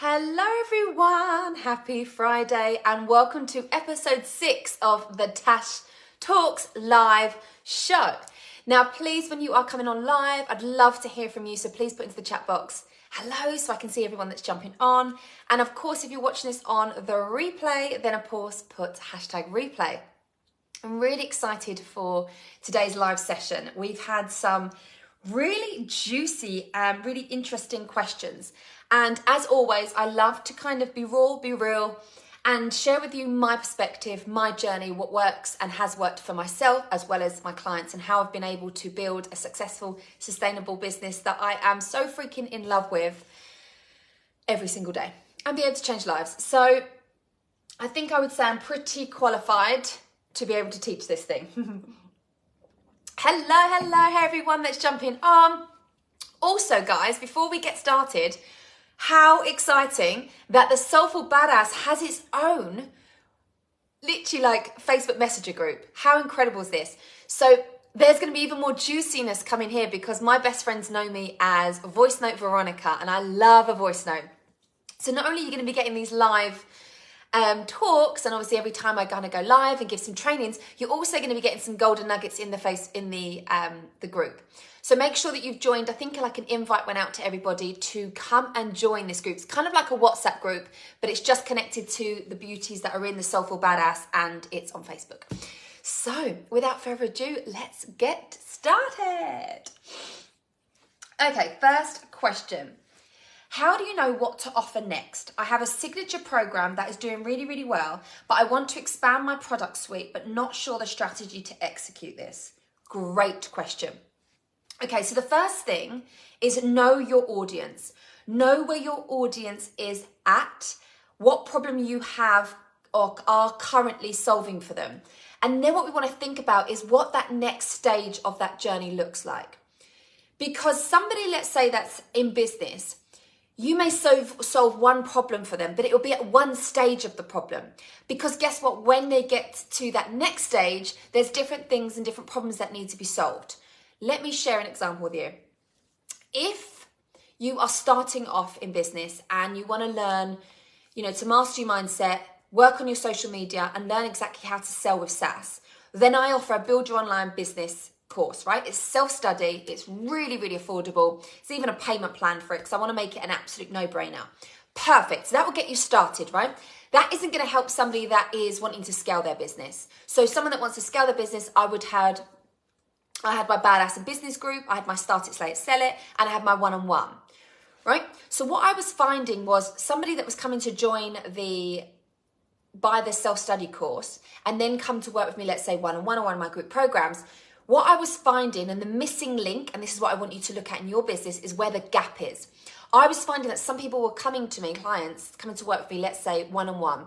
Hello everyone, happy Friday and welcome to episode 6 of the Tash Talks live show. Now please, when you are coming on live, I'd love to hear from you, so please put into the chat box hello so I can see everyone that's jumping on. And of course, if you're watching this on the replay, then of course put hashtag replay. I'm really excited for today's live session. We've had some really juicy and really interesting questions. And as always, I love to kind of be raw, be real, and share with you my perspective, my journey, what works and has worked for myself as well as my clients, and how I've been able to build a successful, sustainable business that I am so freaking in love with every single day and be able to change lives. So I think I would say I'm pretty qualified to be able to teach this thing. Hello everyone that's jumping on. Also guys, before we get started, how exciting that the Soulful Badass has its own literally like Facebook Messenger group. How incredible is this? So there's going to be even more juiciness coming here because my best friends know me as Voice Note Veronica and I love a voice note. So not only are you going to be getting these live talks, and obviously every time I kind of go live and give some trainings, you're also going to be getting some golden nuggets in the group. So make sure that you've joined. I think like an invite went out to everybody to come and join this group. It's kind of like a WhatsApp group, but it's just connected to the beauties that are in the Soulful Badass, and it's on Facebook. So without further ado, let's get started. Okay, first question. How do you know what to offer next? I have a signature program that is doing really, really well, but I want to expand my product suite, but not sure the strategy to execute this. Great question. Okay, so the first thing is know your audience. Know where your audience is at, what problem you have or are currently solving for them. And then what we want to think about is what that next stage of that journey looks like. Because somebody, let's say that's in business, you may solve one problem for them, but it will be at one stage of the problem. Because guess what? When they get to that next stage, there's different things and different problems that need to be solved. Let me share an example with you. If you are starting off in business and you want to learn, to master your mindset, work on your social media and learn exactly how to sell with SaaS, then I offer a Build Your Online Business course, right? It's self-study. It's really, really affordable. It's even a payment plan for it because I want to make it an absolute no-brainer. Perfect. So that will get you started, right? That isn't going to help somebody that is wanting to scale their business. So someone that wants to scale their business, I had my Badass in Business group, I had my Start It, Slay It, Sell It, and I had my one-on-one, right? So what I was finding was somebody that was coming to buy the self-study course and then come to work with me, let's say one-on-one or one of my group programs, what I was finding, and the missing link, and this is what I want you to look at in your business, is where the gap is. I was finding that some people were coming to me, clients coming to work with me, let's say one-on-one,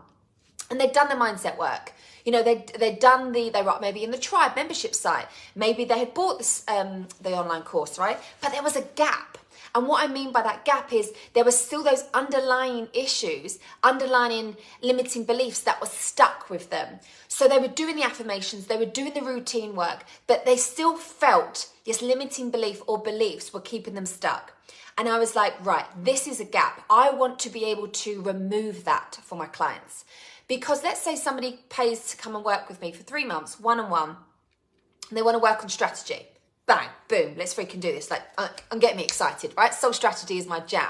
and they'd done the mindset work. They were maybe in the tribe membership site. Maybe they had bought this, the online course, right? But there was a gap. And what I mean by that gap is there were still those underlying issues, underlying limiting beliefs that were stuck with them. So they were doing the affirmations, they were doing the routine work, but they still felt this limiting belief or beliefs were keeping them stuck. And I was like, right, this is a gap. I want to be able to remove that for my clients. Because let's say somebody pays to come and work with me for 3 months, one-on-one, and they want to work on strategy. Bang, boom, let's freaking do this. I'm getting me excited, right? Soul strategy is my jam.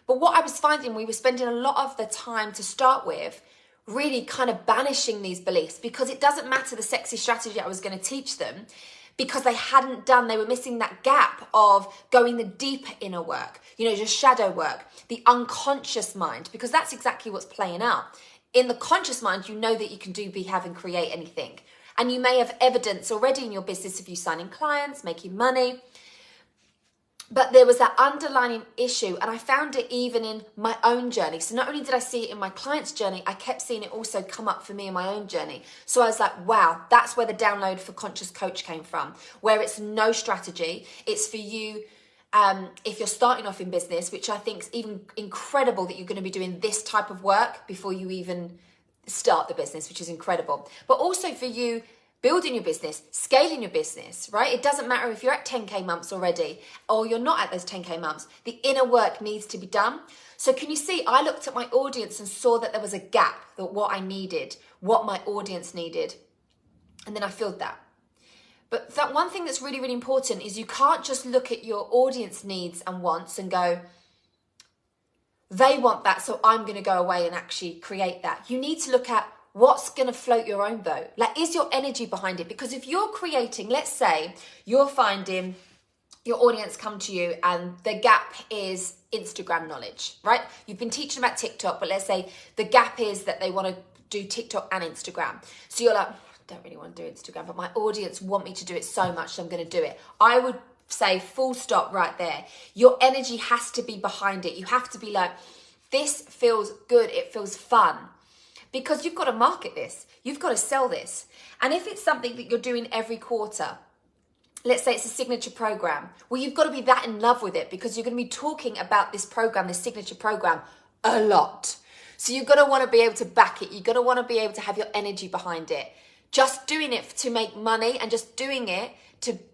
But what I was finding, we were spending a lot of the time to start with really kind of banishing these beliefs, because it doesn't matter the sexy strategy I was going to teach them, because they were missing that gap of going the deeper inner work, just shadow work, the unconscious mind, because that's exactly what's playing out. In the conscious mind, you know that you can do, be, have, and create anything. And you may have evidence already in your business of you signing clients, making money. But there was that underlying issue, and I found it even in my own journey. So not only did I see it in my client's journey, I kept seeing it also come up for me in my own journey. So I was like, wow, that's where the download for Conscious Coach came from, where it's no strategy. It's for you. If you're starting off in business, which I think is even incredible that you're going to be doing this type of work before you even start the business, which is incredible. But also for you building your business, scaling your business, right? It doesn't matter if you're at 10K months already or you're not at those 10K months. The inner work needs to be done. So can you see, I looked at my audience and saw that there was a gap, that what I needed, what my audience needed. And then I filled that. But that one thing that's really, really important is you can't just look at your audience needs and wants and go, they want that, so I'm going to go away and actually create that. You need to look at what's going to float your own boat. Like, is your energy behind it? Because if you're creating, let's say you're finding your audience come to you and the gap is Instagram knowledge, right? You've been teaching about TikTok, but let's say the gap is that they want to do TikTok and Instagram. So you're like, I don't really want to do Instagram, but my audience want me to do it so much, so I'm going to do it. I would say full stop right there. Your energy has to be behind it. You have to be like, this feels good. It feels fun. Because you've got to market this. You've got to sell this. And if it's something that you're doing every quarter, let's say it's a signature program, well, you've got to be that in love with it because you're going to be talking about this program, this signature program, a lot. So you've got to want to be able to back it. You've got to want to be able to have your energy behind it. Just doing it to make money and just doing it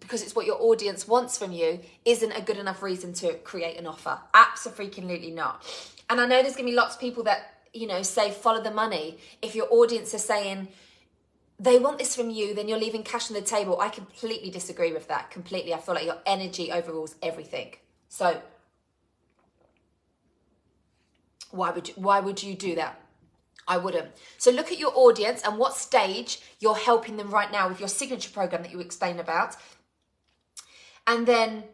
because it's what your audience wants from you isn't a good enough reason to create an offer. Absolutely not. And I know there's going to be lots of people that, say follow the money. If your audience are saying they want this from you, then you're leaving cash on the table. I completely disagree with that. Completely. I feel like your energy overrules everything. So why would you do that? I wouldn't. So look at your audience and what stage you're helping them right now with your signature program that you explained about. And then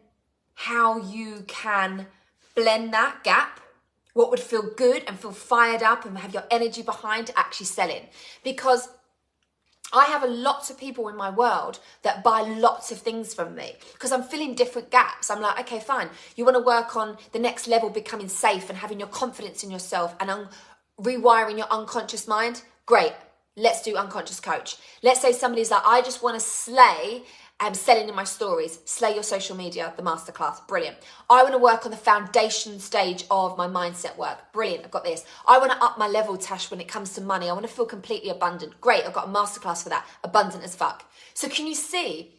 how you can blend that gap, what would feel good and feel fired up and have your energy behind to actually selling. Because I have a lot of people in my world that buy lots of things from me because I'm filling different gaps. I'm like, okay, fine. You want to work on the next level, becoming safe and having your confidence in yourself and rewiring your unconscious mind. Great. Let's do unconscious coach. Let's say somebody's like, I just want to slay selling in my stories, slay your social media, the masterclass. Brilliant. I want to work on the foundation stage of my mindset work. Brilliant. I've got this. I want to up my level, Tash, when it comes to money. I want to feel completely abundant. Great. I've got a masterclass for that. Abundant as fuck. So can you see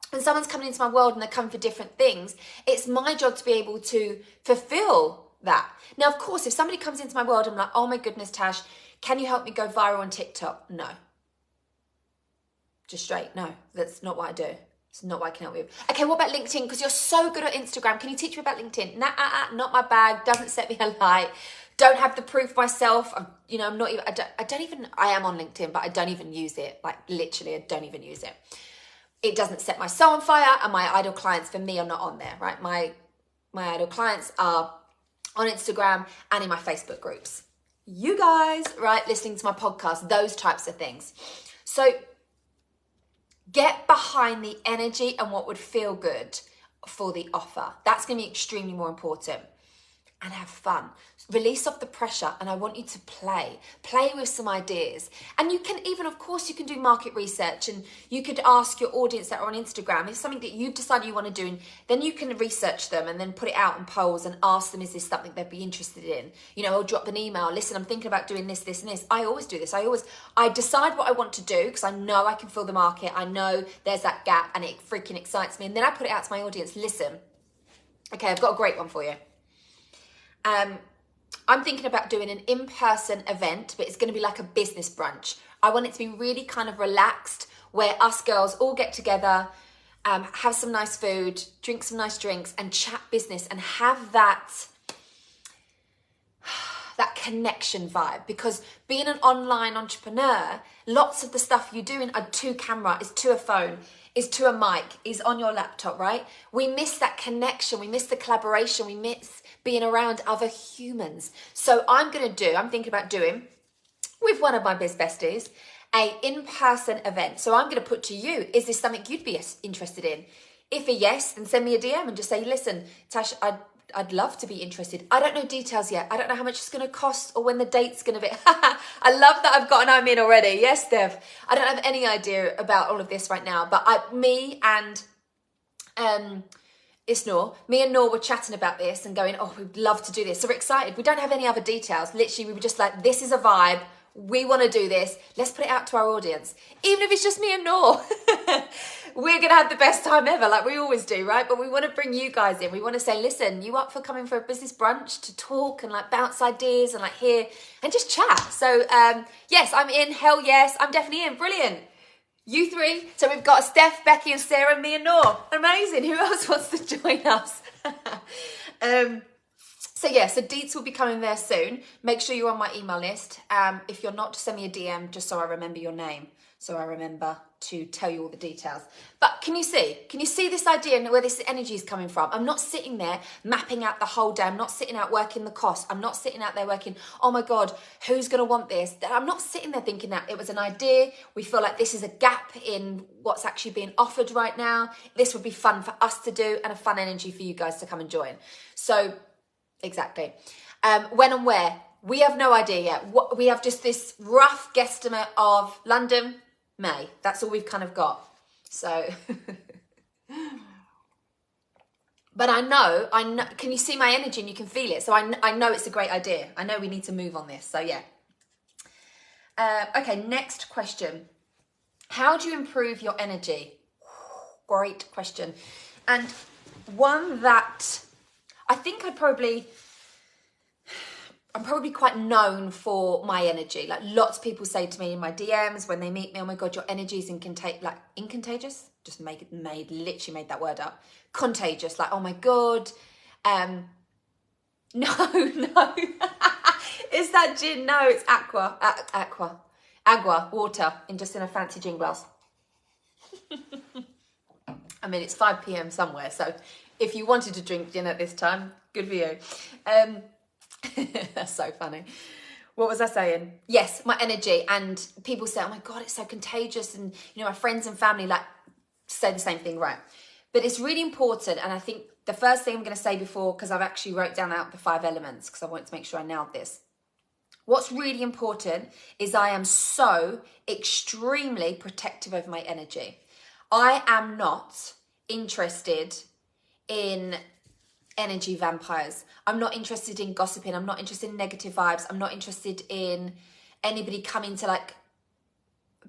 when someone's coming into my world and they're coming for different things, it's my job to be able to fulfill that. Now, of course, if somebody comes into my world, I'm like, oh my goodness, Tash, can you help me go viral on TikTok? No. Just straight, no. That's not what I do. It's not what I can help you with. Okay, what about LinkedIn? Because you're so good at Instagram. Can you teach me about LinkedIn? Nah, not my bag. Doesn't set me alight. Don't have the proof myself. I'm not even, I am on LinkedIn, but I don't even use it. Like literally, I don't even use it. It doesn't set my soul on fire, and my idol clients for me are not on there, right? My idol clients are on Instagram and in my Facebook groups. You guys, right, listening to my podcast, those types of things. So get behind the energy and what would feel good for the offer. That's going to be extremely more important. And have fun. Release off the pressure, and I want you to play with some ideas. And you can even, of course, you can do market research, and you could ask your audience that are on Instagram if something that you've decided you want to do, and then you can research them and then put it out in polls and ask them, is this something they'd be interested in? Or drop an email. Listen, I'm thinking about doing this, this, and this. I always do this. I decide what I want to do because I know I can fill the market. I know there's that gap, and it freaking excites me. And then I put it out to my audience. Listen, okay, I've got a great one for you. I'm thinking about doing an in-person event, but it's going to be like a business brunch. I want it to be really kind of relaxed, where us girls all get together, have some nice food, drink some nice drinks, and chat business and have that connection vibe. Because being an online entrepreneur, lots of the stuff you're doing are to camera, is to a phone, is to a mic, is on your laptop, right? We miss that connection. We miss the collaboration. We miss being around other humans. So I'm thinking about doing, with one of my besties, a in-person event. So I'm going to put to you, is this something you'd be interested in? If a yes, then send me a DM and just say, listen, Tash, I'd love to be interested. I don't know details yet. I don't know how much it's going to cost or when the date's going to be. I love that I've got an I'm in already. Yes, Dev. I don't have any idea about all of this right now, but me and Noor were chatting about this and going, oh, we'd love to do this. So we're excited. We don't have any other details. Literally, we were just like, this is a vibe. we want to do this. Let's put it out to our audience. Even if it's just me and Noor. We're going to have the best time ever, like we always do, right? But we want to bring you guys in. We want to say, listen, you up for coming for a business brunch to talk and like bounce ideas and like hear and just chat? So yes, I'm in. Hell yes, I'm definitely in. Brilliant. You three. So we've got Steph, Becky and Sarah and me and Noor. Amazing. Who else wants to join us? So yeah, so deets will be coming there soon. Make sure you're on my email list. If you're not, just send me a DM just so I remember your name. So I remember to tell you all the details. But can you see this idea and where this energy is coming from? I'm not sitting there mapping out the whole day. I'm not sitting out working the cost. I'm not sitting out there working, oh my God, who's going to want this? I'm not sitting there thinking that it was an idea. We feel like this is a gap in what's actually being offered right now. This would be fun for us to do and a fun energy for you guys to come and join. So exactly. When and where? We have no idea yet. We have just this rough guesstimate of London, May. That's all we've kind of got. So, but I know, can you see my energy and you can feel it? So I know it's a great idea. I know we need to move on this. So yeah. Okay, next question. How do you improve your energy? Great question. And one that I think I'm probably quite known for my energy. Like lots of people say to me in my DMs when they meet me, oh my God, your energy is incontagious. Just literally made that word up. Contagious. Like, oh my God. No. Is that gin? No, it's aqua. Agua, water, in a fancy gin glass. I mean, it's 5 p.m. somewhere. So if you wanted to drink gin at this time, good for you. That's so funny. What was I saying? Yes, my energy. And people say, oh my God, it's so contagious. And, you know, my friends and family like say the same thing, right? But it's really important. And I think the first thing I'm going to say before, because I've actually wrote down out the 5 elements because I wanted to make sure I nailed this. What's really important is I am so extremely protective of my energy. I am not interested in energy vampires. I'm not interested in gossiping. I'm not interested in negative vibes. I'm not interested in anybody coming to like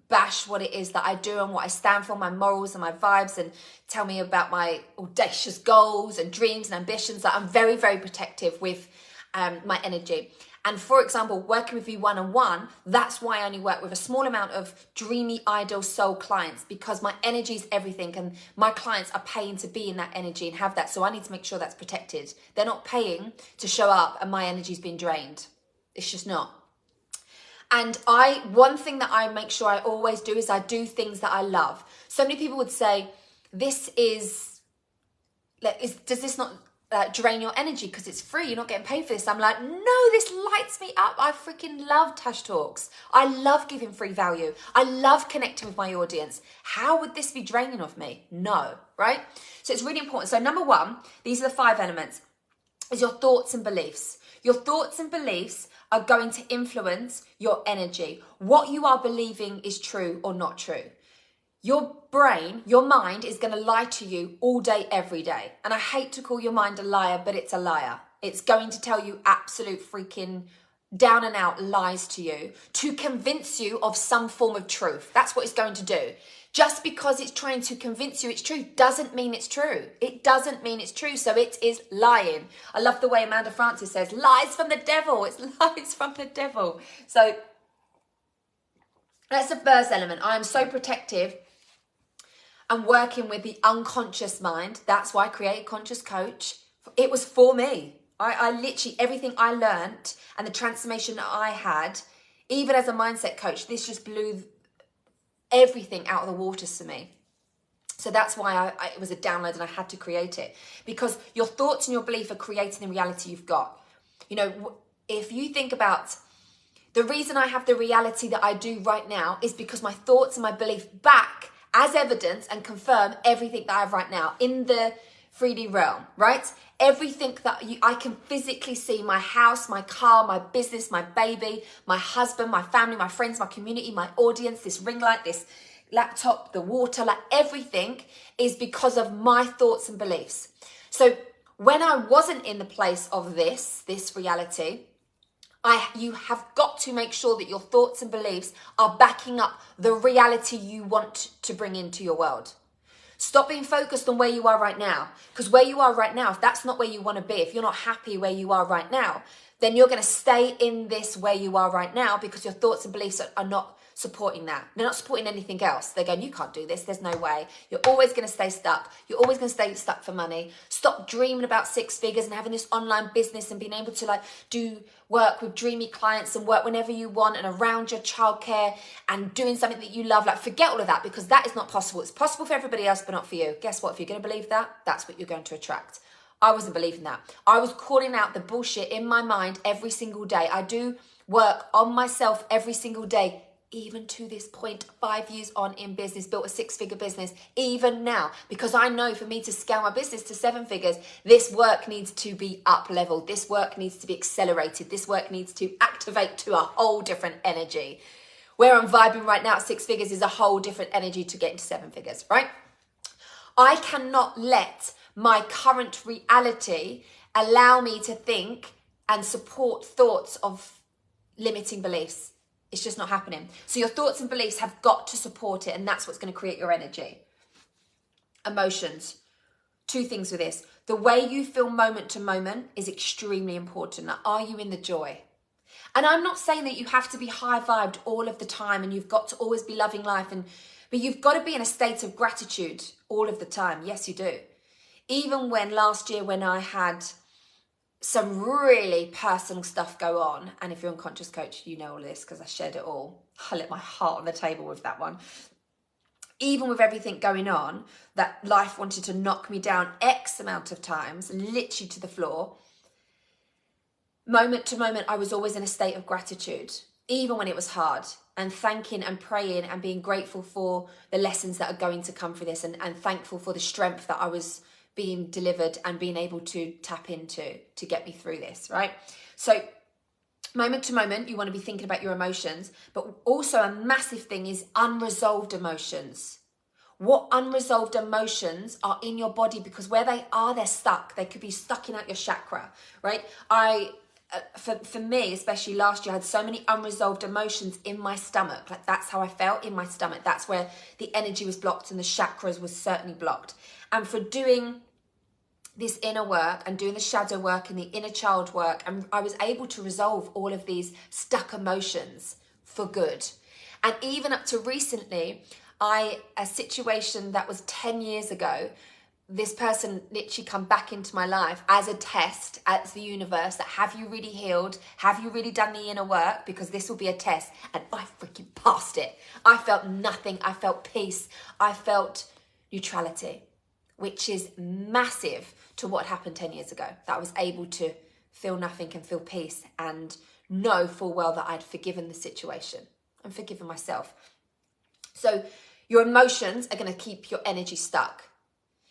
bash what it is that I do and what I stand for, my morals and my vibes, and tell me about my audacious goals and dreams and ambitions. Like I'm very, very protective with my energy. And for example, working with you one-on-one, that's why I only work with a small amount of dreamy, ideal soul clients, because my energy is everything and my clients are paying to be in that energy and have that. So I need to make sure that's protected. They're not paying to show up and my energy's been drained. It's just not. And one thing that I make sure I always do is I do things that I love. So many people would say, does this not drain your energy because it's free, you're not getting paid for this? I'm like, no, this lights me up. I freaking love Tash Talks. I love giving free value. I love connecting with my audience. How would this be draining of me? No, right? So it's really important. So number 1, these are the 5 elements, is your thoughts and beliefs. Your thoughts and beliefs are going to influence your energy. What you are believing is true or not true. Your brain, your mind is going to lie to you all day, every day. And I hate to call your mind a liar, but it's a liar. It's going to tell you absolute freaking down and out lies to you to convince you of some form of truth. That's what it's going to do. Just because it's trying to convince you it's true doesn't mean it's true. It doesn't mean it's true. So it is lying. I love the way Amanda Francis says, lies from the devil. It's lies from the devil. So that's the first element. I am so protective. I'm working with the unconscious mind. That's why I created Conscious Coach. It was for me. I literally, everything I learnt and the transformation that I had, even as a mindset coach, this just blew everything out of the waters for me. So that's why it was a download and I had to create it. Because your thoughts and your belief are creating the reality you've got. You know, if you think about the reason I have the reality that I do right now is because my thoughts and my belief back as evidence and confirm everything that I have right now in the 3D realm, right? Everything that I can physically see, my house, my car, my business, my baby, my husband, my family, my friends, my community, my audience, this ring light, this laptop, the water, like everything is because of my thoughts and beliefs. So when I wasn't in the place of this reality, You have got to make sure that your thoughts and beliefs are backing up the reality you want to bring into your world. Stop being focused on where you are right now. Because where you are right now, if that's not where you want to be, if you're not happy where you are right now, then you're going to stay in this where you are right now because your thoughts and beliefs are not supporting that. They're not supporting anything else. They're going, you can't do this. There's no way. You're always going to stay stuck. You're always going to stay stuck for money. Stop dreaming about six figures and having this online business and being able to do work with dreamy clients and work whenever you want and around your childcare and doing something that you love. Forget all of that because that is not possible. It's possible for everybody else, but not for you. Guess what? If you're going to believe that, that's what you're going to attract. I wasn't believing that. I was calling out the bullshit in my mind every single day. I do work on myself every single day. Even to this point, 5 years on in business, built a six-figure business, even now, because I know for me to scale my business to seven figures, this work needs to be up-leveled. This work needs to be accelerated. This work needs to activate to a whole different energy. Where I'm vibing right now at six figures is a whole different energy to get into seven figures, right? I cannot let my current reality allow me to think and support thoughts of limiting beliefs. It's just not happening. So your thoughts and beliefs have got to support it, and that's what's going to create your energy. Emotions. Two things with this. The way you feel moment to moment is extremely important. Now, are you in the joy? And I'm not saying that you have to be high-vibed all of the time and you've got to always be loving life, but you've got to be in a state of gratitude all of the time. Yes, you do. Even when last year when I had some really personal stuff go on, and if you're unconscious coach, you know all this because I shared it all. I let my heart on the table with that one. Even with everything going on, that life wanted to knock me down X amount of times, literally to the floor. Moment to moment, I was always in a state of gratitude, even when it was hard, and thanking and praying and being grateful for the lessons that are going to come for this, and thankful for the strength that I was being delivered and being able to tap into to get me through this, right? So moment to moment, you want to be thinking about your emotions, but also a massive thing is unresolved emotions. What unresolved emotions are in your body? Because where they are, they're stuck. They could be stuck in out your chakra, right? For me, especially last year, I had so many unresolved emotions in my stomach. That's how I felt, in my stomach. That's where the energy was blocked and the chakras was certainly blocked. And for doing this inner work and doing the shadow work and the inner child work, and I was able to resolve all of these stuck emotions for good. And even up to recently, a situation that was 10 years ago, this person literally come back into my life as a test, as the universe, that have you really healed? Have you really done the inner work? Because this will be a test. And I freaking passed it. I felt nothing. I felt peace. I felt neutrality, which is massive to what happened 10 years ago. That I was able to feel nothing and feel peace and know full well that I'd forgiven the situation and forgiven myself. So your emotions are going to keep your energy stuck.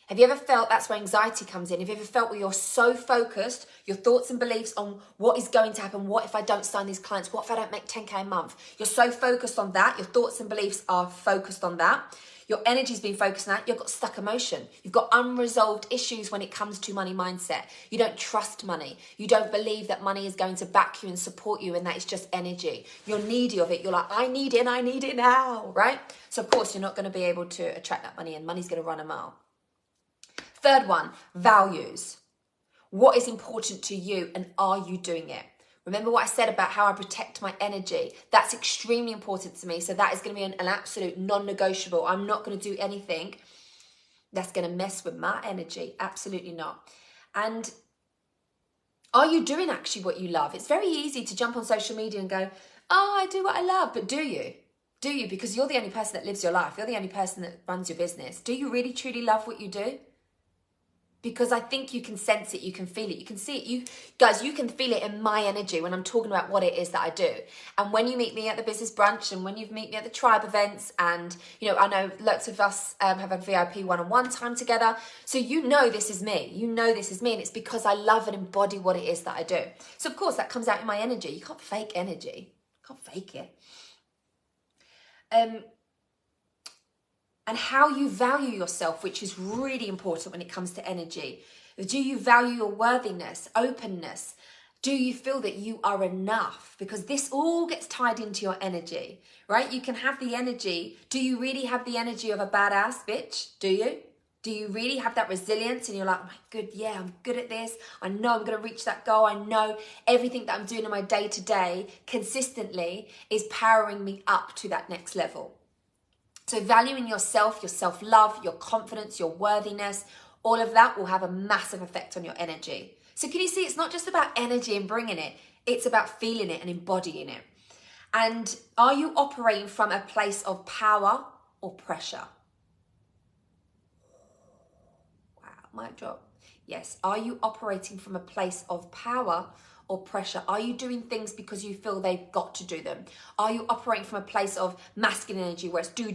Have you ever felt that's where anxiety comes in? Have you ever felt where you're so focused, your thoughts and beliefs on what is going to happen? What if I don't sign these clients? What if I don't make 10K a month? You're so focused on that. Your thoughts and beliefs are focused on that. Your energy's been focused on that. You've got stuck emotion. You've got unresolved issues when it comes to money mindset. You don't trust money. You don't believe that money is going to back you and support you, and that it's just energy. You're needy of it. You're like, I need it and I need it now, right? So of course you're not going to be able to attract that money, and money's going to run a mile. Third one, values. What is important to you, and are you doing it? Remember what I said about how I protect my energy? That's extremely important to me. So that is going to be an absolute non-negotiable. I'm not going to do anything that's going to mess with my energy. Absolutely not. And are you doing actually what you love? It's very easy to jump on social media and go, oh, I do what I love. But do you? Do you? Because you're the only person that lives your life. You're the only person that runs your business. Do you really, truly love what you do? Because I think you can sense it, you can feel it, you can see it. You guys, you can feel it in my energy when I'm talking about what it is that I do. And when you meet me at the business brunch, and when you meet me at the tribe events, and I know lots of us have a VIP one-on-one time together. So you know this is me. You know this is me, and it's because I love and embody what it is that I do. So of course that comes out in my energy. You can't fake energy. You can't fake it. And how you value yourself, which is really important when it comes to energy. Do you value your worthiness, openness, Do you feel that you are enough? Because this all gets tied into your energy, right? You can have the energy. Do you really have the energy of a badass bitch? Do you? Do you really have that resilience and you're like, oh my good, yeah, I'm good at this. I know I'm going to reach that goal. I know everything that I'm doing in my day to day consistently is powering me up to that next level. So valuing yourself, your self-love, your confidence, your worthiness, all of that will have a massive effect on your energy. So can you see, it's not just about energy and bringing it, it's about feeling it and embodying it. And are you operating from a place of power or pressure? Wow, mic drop. Yes, are you operating from a place of power or pressure? Are you doing things because you feel they've got to do them? Are you operating from a place of masculine energy where it's do?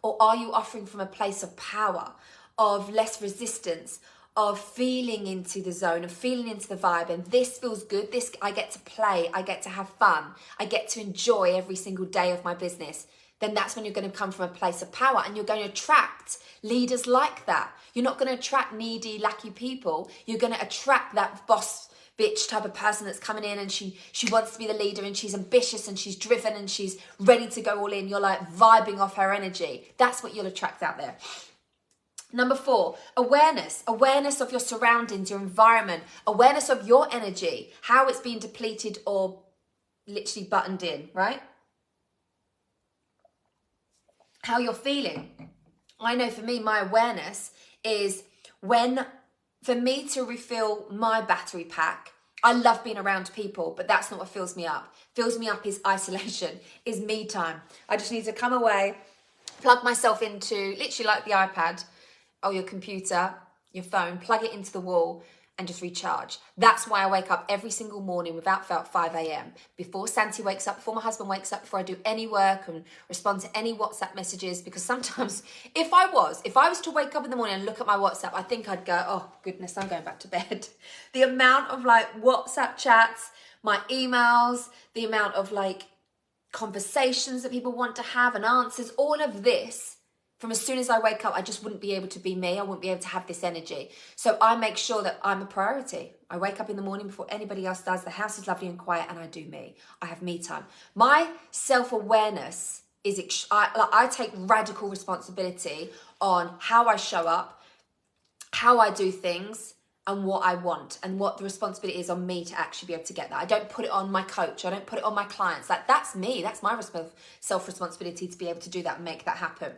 Or are you offering from a place of power, of less resistance, of feeling into the zone, of feeling into the vibe, and this feels good, this I get to play, I get to have fun, I get to enjoy every single day of my business? Then that's when you're going to come from a place of power, and you're going to attract leaders like that. You're not going to attract needy, lackey people. You're going to attract that boss bitch type of person that's coming in and she wants to be the leader and she's ambitious and she's driven and she's ready to go all in. You're like vibing off her energy. That's what you'll attract out there. Number 4, awareness. Awareness of your surroundings, your environment, awareness of your energy, how it's being depleted or literally buttoned in, right? How you're feeling. I know for me, my awareness is when, for me to refill my battery pack, I love being around people, but that's not what fills me up. Fills me up is isolation, is me time. I just need to come away, plug myself into, literally like the iPad, or your computer, your phone, plug it into the wall and just recharge. That's why I wake up every single morning without fail at 5 a.m. Before Santi wakes up, before my husband wakes up, before I do any work and respond to any WhatsApp messages. Because sometimes if I was to wake up in the morning and look at my WhatsApp, I think I'd go, oh goodness, I'm going back to bed. The amount of like WhatsApp chats, my emails, the amount of like conversations that people want to have and answers, all of this, from as soon as I wake up, I just wouldn't be able to be me. I wouldn't be able to have this energy. So I make sure that I'm a priority. I wake up in the morning before anybody else does. The house is lovely and quiet and I do me. I have me time. My self-awareness is, I take radical responsibility on how I show up, how I do things, and what I want, and what the responsibility is on me to actually be able to get that. I don't put it on my coach. I don't put it on my clients. Like, that's me. That's my self-responsibility to be able to do that and make that happen.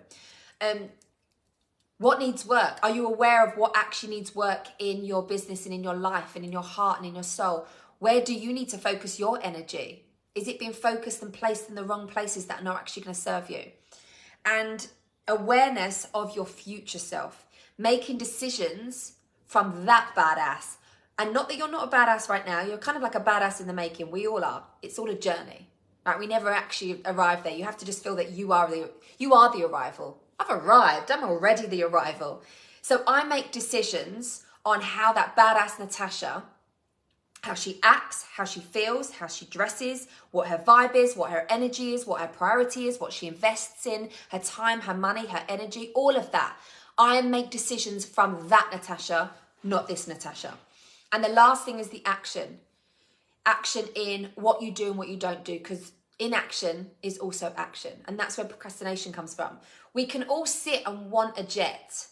What needs work? Are you aware of what actually needs work in your business and in your life and in your heart and in your soul? Where do you need to focus your energy? Is it being focused and placed in the wrong places that are not actually going to serve you? And awareness of your future self, making decisions from that badass. And not that you're not a badass right now, you're kind of like a badass in the making. We all are. It's all a journey, right? We never actually arrive there. You have to just feel that you are the arrival. I've arrived. I'm already the arrival. So I make decisions on how that badass Natasha, how she acts, how she feels, how she dresses, what her vibe is, what her energy is, what her priority is, what she invests in, her time, her money, her energy, all of that. I make decisions from that Natasha, not this Natasha. And the last thing is the action. Action in what you do and what you don't do, because inaction is also action. And that's where procrastination comes from. We can all sit and want a jet.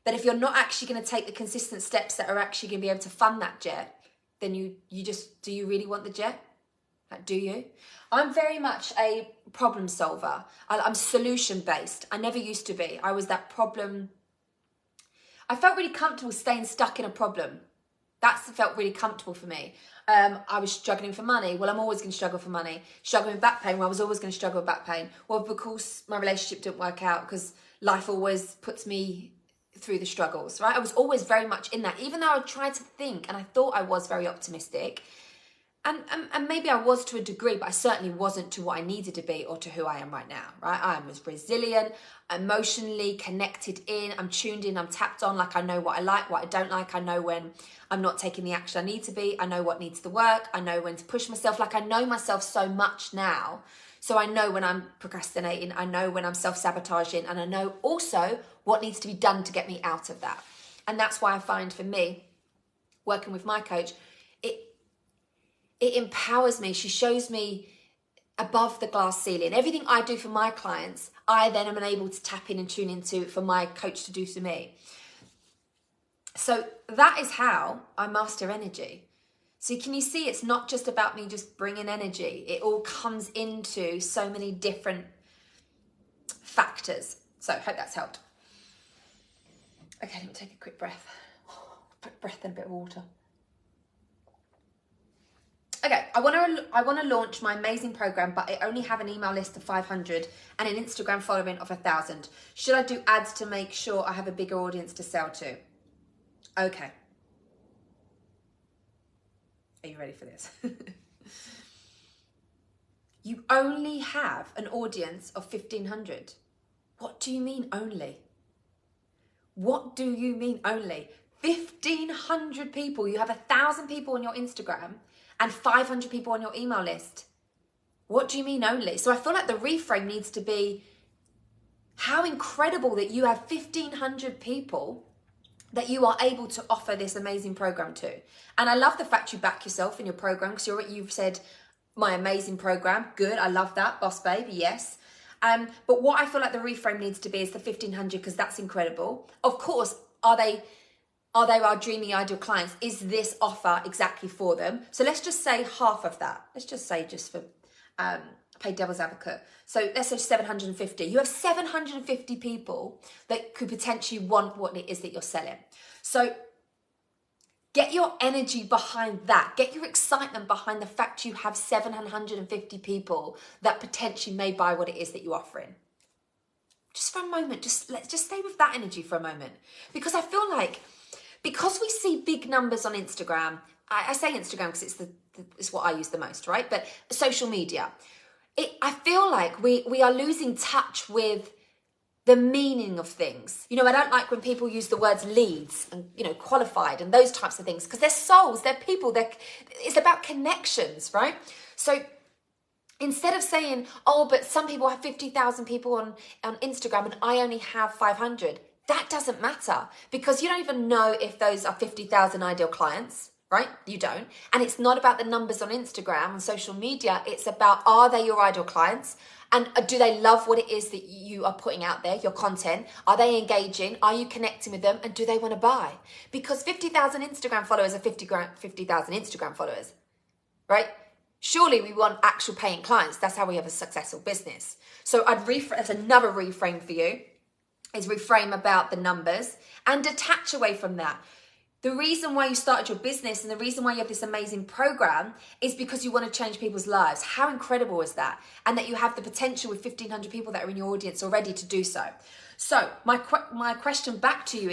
But if you're not actually going to take the consistent steps that are actually going to be able to fund that jet, then do you really want the jet? Like, do you? I'm very much a problem solver. I'm solution based. I never used to be. I was that problem. I felt really comfortable staying stuck in a problem. That felt really comfortable for me. I was struggling for money. Well, I'm always going to struggle for money. Struggling with back pain. Well, I was always going to struggle with back pain. Well, of course, my relationship didn't work out because life always puts me through the struggles, right? I was always very much in that, even though I tried to think and I thought I was very optimistic. And maybe I was to a degree, but I certainly wasn't to what I needed to be or to who I am right now, right? I was resilient, emotionally connected in, I'm tuned in, I'm tapped on, like I know what I like, what I don't like. I know when I'm not taking the action I need to be. I know what needs to work. I know when to push myself. Like I know myself so much now. So I know when I'm procrastinating, I know when I'm self-sabotaging, and I know also what needs to be done to get me out of that. And that's why I find for me, working with my coach, it empowers me. She shows me above the glass ceiling. Everything I do for my clients, I then am able to tap in and tune into for my coach to do to me. So that is how I master energy. So can you see, it's not just about me just bringing energy. It all comes into so many different factors. So I hope that's helped. Okay, let me take a quick breath. Breath and a bit of water. Okay, I want to launch my amazing program, but I only have an email list of 500 and an Instagram following of 1,000. Should I do ads to make sure I have a bigger audience to sell to? Okay. Are you ready for this? You only have an audience of 1,500. What do you mean only? What do you mean only? 1,500 people. You have 1,000 people on your Instagram and 500 people on your email list. What do you mean only? So I feel like the reframe needs to be how incredible that you have 1,500 people that you are able to offer this amazing program to. And I love the fact you back yourself in your program, because you've said, my amazing program. Good, I love that, boss baby, yes. But what I feel like the reframe needs to be is the 1,500, because that's incredible. Of course, are they our dreamy ideal clients? Is this offer exactly for them? So let's just say half of that. Let's just say, just for play devil's advocate. So let's say 750. You have 750 people that could potentially want what it is that you're selling. So get your energy behind that. Get your excitement behind the fact you have 750 people that potentially may buy what it is that you're offering. Just for a moment, let's just stay with that energy for a moment. Because I feel like, because we see big numbers on Instagram, I say Instagram because it's what I use the most, right? But social media, I feel like we are losing touch with the meaning of things. You know, I don't like when people use the words leads and, you know, qualified and those types of things, because they're souls, they're people, it's about connections, right? So instead of saying, oh, but some people have 50,000 people on Instagram and I only have 500, that doesn't matter, because you don't even know if those are 50,000 ideal clients, right? You don't. And it's not about the numbers on Instagram and social media. It's about, are they your ideal clients? And do they love what it is that you are putting out there, your content? Are they engaging? Are you connecting with them? And do they want to buy? Because 50,000 Instagram followers are 50,000 Instagram followers, right? Surely we want actual paying clients. That's how we have a successful business. So that's another reframe for you, is reframe about the numbers and detach away from that. The reason why you started your business and the reason why you have this amazing program is because you want to change people's lives. How incredible is that? And that you have the potential with 1,500 people that are in your audience already to do so. So my question back to you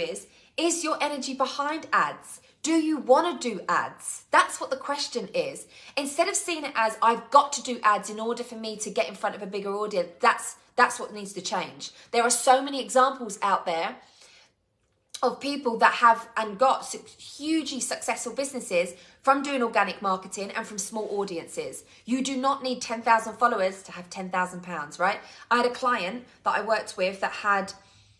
is your energy behind ads? Do you want to do ads? That's what the question is. Instead of seeing it as, I've got to do ads in order for me to get in front of a bigger audience, that's what needs to change. There are so many examples out there of people that have and got hugely successful businesses from doing organic marketing and from small audiences. You do not need 10,000 followers to have £10,000, right? I had a client that I worked with that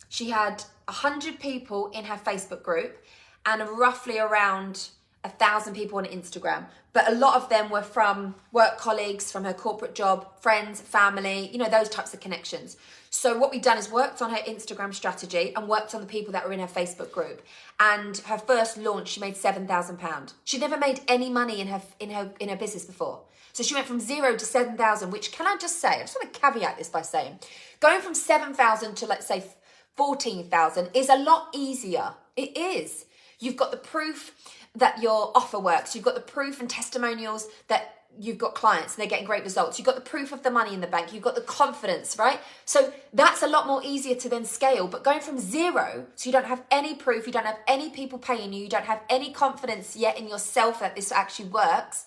she had 100 people in her Facebook group and roughly around 1,000 people on Instagram. But a lot of them were from work colleagues, from her corporate job, friends, family, you know, those types of connections. So what we've done is worked on her Instagram strategy and worked on the people that were in her Facebook group. And her first launch, she made £7,000. She'd never made any money in her business before. So she went from 0 to 7,000, which, can I just say, I just want to caveat this by saying, going from 7,000 to, let's say, 14,000 is a lot easier. It is. You've got the proof that your offer works. You've got the proof and testimonials that you've got clients and they're getting great results. You've got the proof of the money in the bank. You've got the confidence, right? So that's a lot more easier to then scale. But going from 0, so you don't have any proof, you don't have any people paying you, you don't have any confidence yet in yourself that this actually works.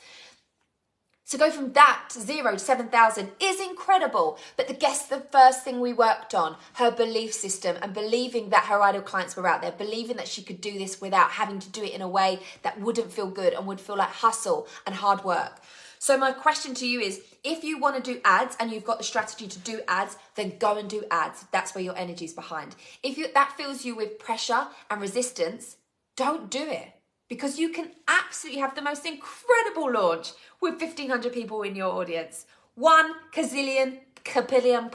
So go from that to 0 to 7,000 is incredible. But guess the first thing we worked on? Her belief system, and believing that her ideal clients were out there, believing that she could do this without having to do it in a way that wouldn't feel good and would feel like hustle and hard work. So my question to you is, if you want to do ads and you've got the strategy to do ads, then go and do ads. That's where your energy is behind. If that fills you with pressure and resistance, don't do it. because you can absolutely have the most incredible launch with 1,500 people in your audience. 1 gazillion, capillion,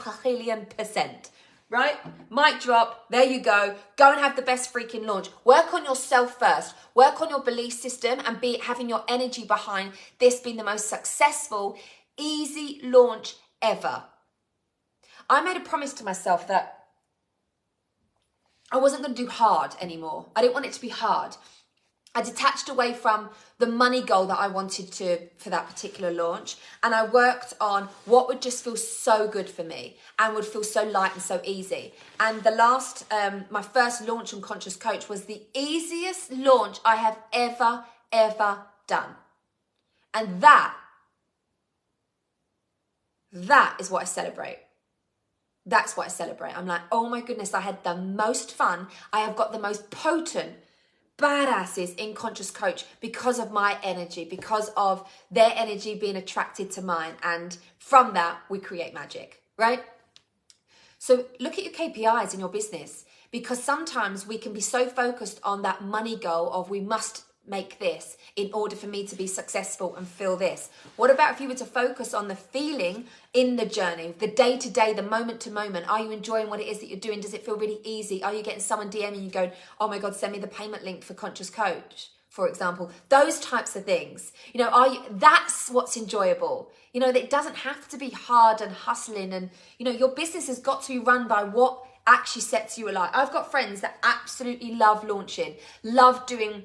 percent. Right? Mic drop. There you go. Go and have the best freaking launch. Work on yourself first. Work on your belief system and having your energy behind this being the most successful, easy launch ever. I made a promise to myself that I wasn't going to do hard anymore. I didn't want it to be hard. I detached away from the money goal that I wanted for that particular launch, and I worked on what would just feel so good for me and would feel so light and so easy. And my first launch on Conscious Coach was the easiest launch I have ever done. And that is what I celebrate. That's what I celebrate. I'm like, oh my goodness, I had the most fun. I have got the most potent badasses in Conscious Coach because of my energy, because of their energy being attracted to mine. And from that, we create magic, right? So look at your KPIs in your business, because sometimes we can be so focused on that money goal of we must make this in order for me to be successful and feel this. What about if you were to focus on the feeling in the journey, the day to day, the moment to moment? Are you enjoying what it is that you're doing? Does it feel really easy? Are you getting someone DMing you going, oh my God, send me the payment link for Conscious Coach, for example? Those types of things. That's what's enjoyable. It doesn't have to be hard and hustling, and your business has got to be run by what actually sets you alight. I've got friends that absolutely love launching, love doing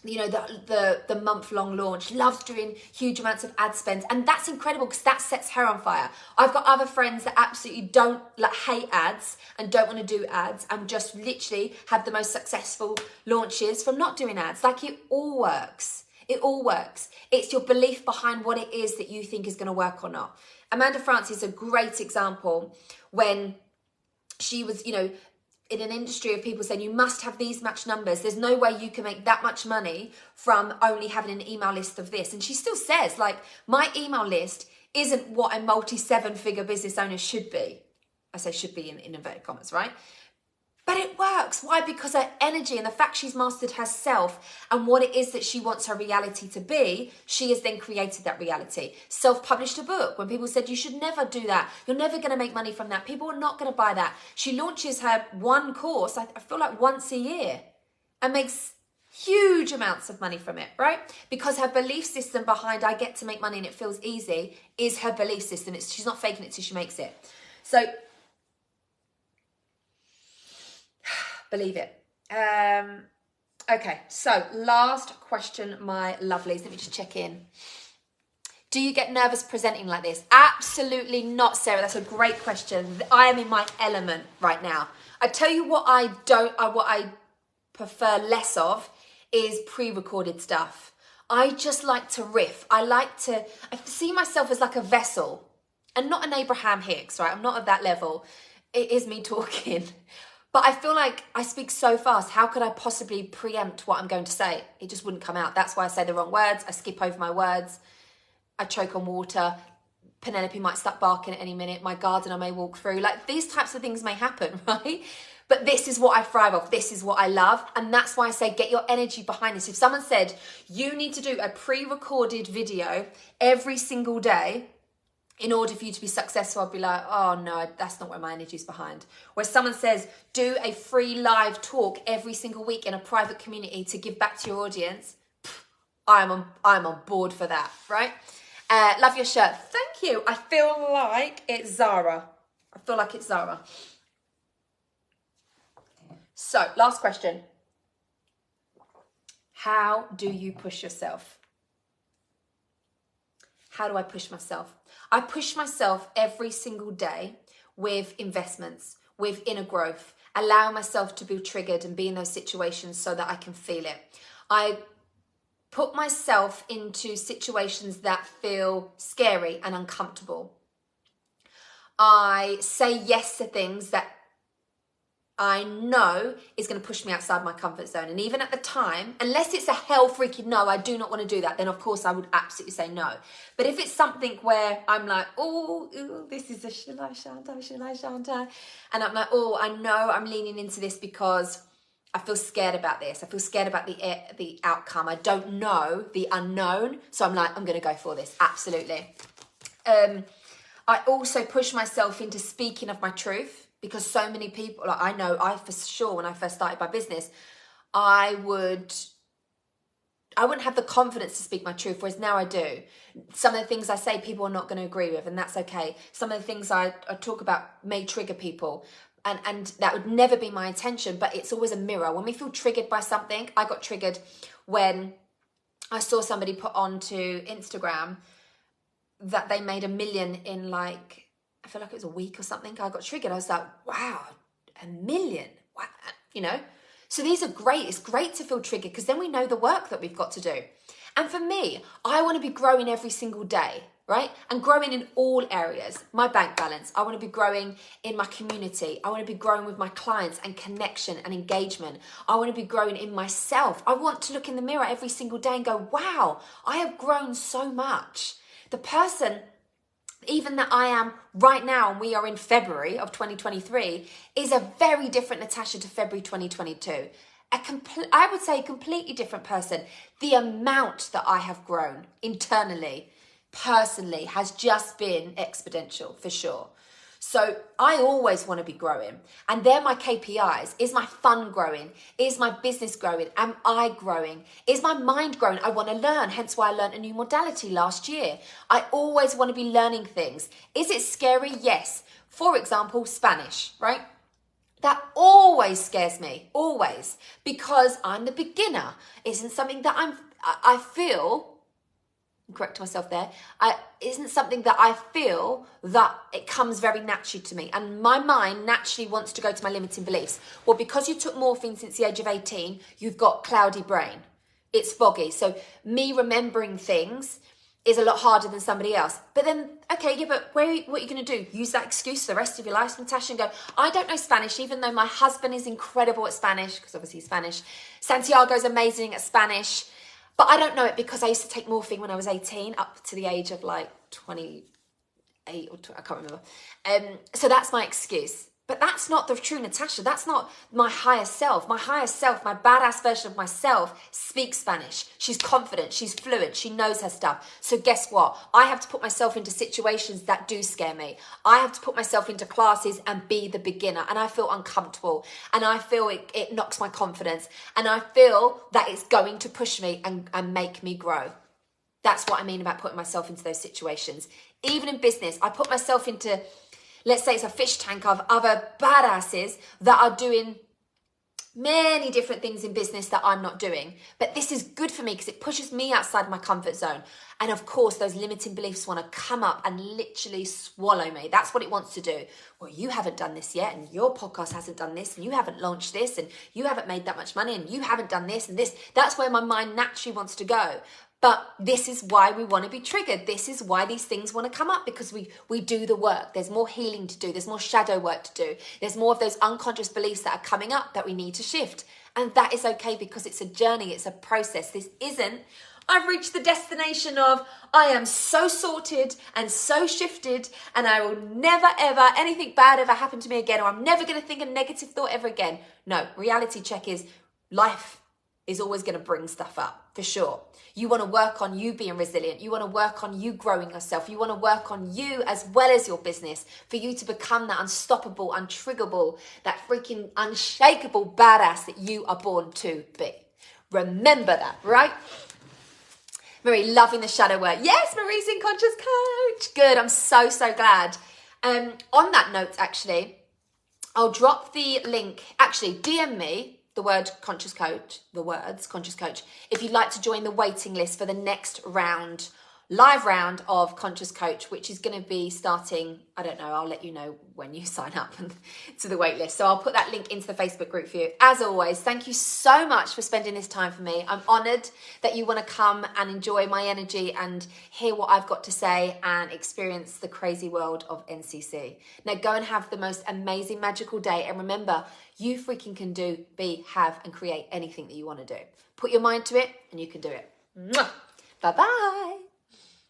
the month-long launch, loves doing huge amounts of ad spend, and that's incredible because that sets her on fire. I've got other friends that absolutely hate ads and don't want to do ads and just literally have the most successful launches from not doing ads. It all works. It all works. It's your belief behind what it is that you think is going to work or not. Amanda Francis is a great example when she was, in an industry of people saying you must have these much numbers. There's no way you can make that much money from only having an email list of this. And she still says, my email list isn't what a multi-7-figure business owner should be. I say should be in inverted commas, right? But it works. Why? Because her energy and the fact she's mastered herself and what it is that she wants her reality to be, she has then created that reality. Self-published a book. When people said, you should never do that, you're never going to make money from that, people are not going to buy that. She launches her one course, I feel like once a year, and makes huge amounts of money from it, right? Because her belief system behind I get to make money and it feels easy is her belief system. She's not faking it till she makes it. So believe it. Okay, so last question, my lovelies. Let me just check in. Do you get nervous presenting like this? Absolutely not, Sarah. That's a great question. I am in my element right now. I tell you what what I prefer less of is pre-recorded stuff. I just like to riff. I see myself as like a vessel and not an Abraham Hicks, right? I'm not at that level. It is me talking. But I feel like I speak so fast. How could I possibly preempt what I'm going to say? It just wouldn't come out. That's why I say the wrong words. I skip over my words. I choke on water. Penelope might start barking at any minute. My gardener may walk through. These types of things may happen, right? But this is what I thrive off. This is what I love. And that's why I say get your energy behind this. If someone said you need to do a pre-recorded video every single day in order for you to be successful, I'd be like, oh no, that's not where my energy is behind. Where someone says, do a free live talk every single week in a private community to give back to your audience, I'm on board for that, right? Love your shirt. Thank you. I feel like it's Zara. So, last question. How do you push yourself? How do I push myself? I push myself every single day with investments, with inner growth, allow myself to be triggered and be in those situations so that I can feel it. I put myself into situations that feel scary and uncomfortable. I say yes to things that I know is going to push me outside my comfort zone. And even at the time, unless it's a hell freaking no, I do not want to do that, then of course I would absolutely say no. But if it's something where I'm like, oh, this is a shall I, shan't I? And I'm like, oh, I know I'm leaning into this because I feel scared about this. I feel scared about the outcome. I don't know the unknown. So I'm like, I'm going to go for this. Absolutely. I also push myself into speaking of my truth, because so many people, like I for sure, when I first started my business, I wouldn't have the confidence to speak my truth, whereas now I do. Some of the things I say, people are not going to agree with, and that's okay. Some of the things I talk about may trigger people, and that would never be my intention, but it's always a mirror. When we feel triggered by something, I got triggered when I saw somebody put onto Instagram that they made 1 million in, like, I feel like it was a week or something. I got triggered. I was like, wow, 1 million. Wow. You know? So these are great. It's great to feel triggered, because then we know the work that we've got to do. And for me, I want to be growing every single day, right? And growing in all areas. My bank balance. I want to be growing in my community. I want to be growing with my clients and connection and engagement. I want to be growing in myself. I want to look in the mirror every single day and go, wow, I have grown so much. The person even that I am right now, and we are in February of 2023, is a very different Natasha to February 2022. I would say a completely different person. The amount that I have grown internally, personally, has just been exponential, for sure. So I always want to be growing, and they're my KPIs. Is my fun growing? Is my business growing? Am I growing? Is my mind growing? I want to learn, hence why I learned a new modality last year. I always want to be learning things. Is it scary? Yes. For example, Spanish, right? That always scares me, always, because I'm the beginner. It isn't something that I feel, correct myself there, isn't something that I feel that it comes very naturally to me. And my mind naturally wants to go to my limiting beliefs. Well, because you took morphine since the age of 18, you've got cloudy brain. It's foggy. So me remembering things is a lot harder than somebody else. But then, okay, yeah, but what are you going to do? Use that excuse for the rest of your life, Natasha, and go, I don't know Spanish, even though my husband is incredible at Spanish, because obviously he's Spanish. Santiago's amazing at Spanish. But I don't know it because I used to take morphine when I was 18 up to the age of like 28 or 20, I can't remember. So that's my excuse. But that's not the true Natasha. That's not my higher self. My higher self, my badass version of myself, speaks Spanish. She's confident. She's fluent. She knows her stuff. So guess what? I have to put myself into situations that do scare me. I have to put myself into classes and be the beginner. And I feel uncomfortable. And I feel it knocks my confidence. And I feel that it's going to push me and make me grow. That's what I mean about putting myself into those situations. Even in business, I put myself into, let's say it's a fish tank of other badasses that are doing many different things in business that I'm not doing. But this is good for me because it pushes me outside my comfort zone. And of course, those limiting beliefs want to come up and literally swallow me. That's what it wants to do. Well, you haven't done this yet, and your podcast hasn't done this, and you haven't launched this, and you haven't made that much money, and you haven't done this and this. That's where my mind naturally wants to go. But this is why we want to be triggered. This is why these things want to come up, because we do the work. There's more healing to do. There's more shadow work to do. There's more of those unconscious beliefs that are coming up that we need to shift. And that is okay because it's a journey. It's a process. This isn't, I've reached the destination of, I am so sorted and so shifted and I will never, ever, anything bad ever happen to me again, or I'm never going to think a negative thought ever again. No, reality check is life is always going to bring stuff up, for sure. You want to work on you being resilient. You want to work on you growing yourself. You want to work on you as well as your business for you to become that unstoppable, untriggerable, that freaking unshakable badass that you are born to be. Remember that, right? Marie, loving the shadow work. Yes, Marie's in Conscious Coach. Good, I'm so, so glad. On that note, actually, I'll drop the link. Actually, DM me the word Conscious Coach, the words Conscious Coach, if you'd like to join the waiting list for the next round, live round of Conscious Coach, which is going to be starting, I don't know, I'll let you know when you sign up to the wait list. So I'll put that link into the Facebook group for you. As always, thank you so much for spending this time for me. I'm honoured that you want to come and enjoy my energy and hear what I've got to say and experience the crazy world of NCC. Now go and have the most amazing, magical day. And remember, you freaking can do, be, have, and create anything that you want to do. Put your mind to it and you can do it. Mwah! Bye-bye.